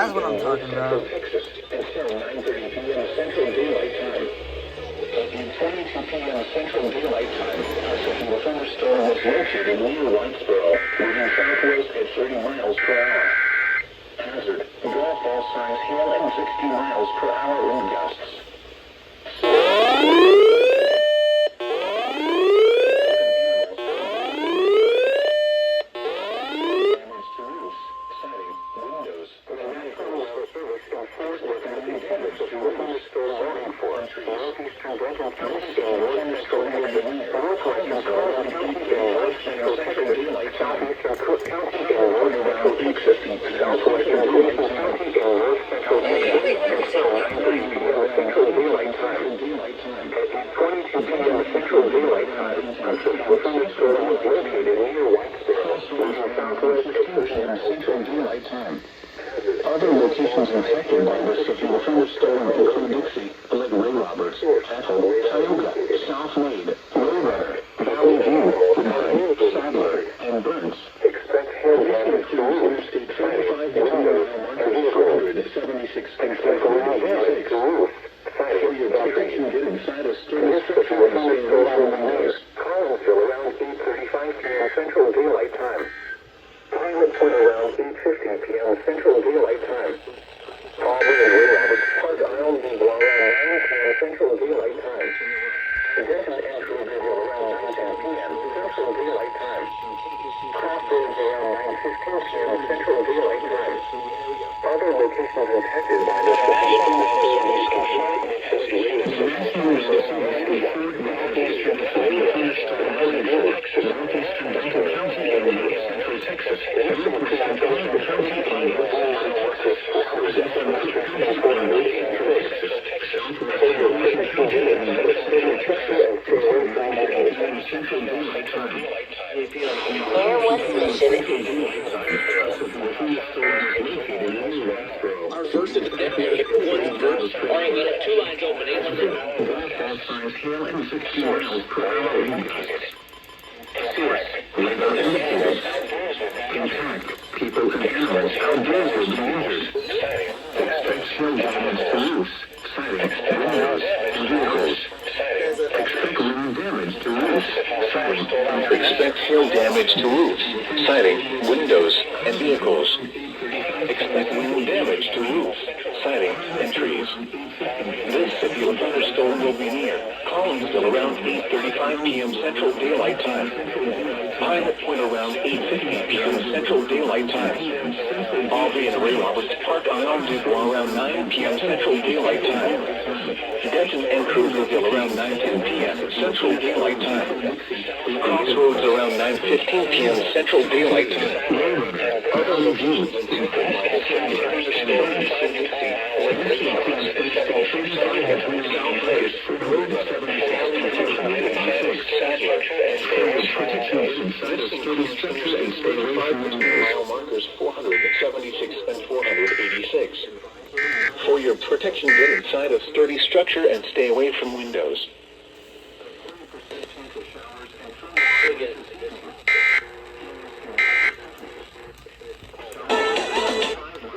That's what I'm talking about. Texas, until 9:30 p.m. Central Daylight Time. At 22 p.m. Central Daylight Time, a severe thunderstorm was located near Whitesboro, moving southwest at 30 miles per hour. Hazard: golf ball size hail and 60 miles per hour wind gusts. Other locations infected by this severe thunderstorm include Dixie, Lake Ray Roberts, Ethel, Tioga, South Wade, Roadrunner, Valley View, Murray, Sadler, and Burns. Expect hail damage to Interstate 35 between mile 476 and 486. For your protection, get inside a sturdy structure and stay away from windows. Collinsville around 8:35 p.m. Central Daylight Time. Pilot Point around 8:15 p.m. Central Daylight Time. Auburn and Ray Roberts Park Island around 9 p.m. Central Daylight Time. Denton and Trouville around 9:10 p.m. Central Daylight Time. Crossroads around 9:15 p.m. Central Daylight Time. Other locations infected by this Our first of the decade. Pouring in at 2 lines opening. Hail and 60 miles per hour wind gusts. Intact, people and animals outdoors will be injured. Expect hail damage to roofs, siding, windows, and vehicles. Expect wind damage to roofs, siding, and Expect hail damage to roofs, siding, windows, and vehicles. Expect wind damage to roofs, siding, and trees. This severe thunderstorm will be near Collinsville around 8:35 p.m. Central Daylight Time. Pilot Point around 8:50 p.m. Central Daylight Time. Aubrey and Ray Roberts Park Island around 9 p.m. Central Daylight Time. Denton and Trouville around 9:10 p.m. Central Daylight Time. Crossroads around 9:15 p.m. Central Daylight Time. Other locations mile markers 476 and 486. For your protection, get inside a sturdy structure and stay away from windows.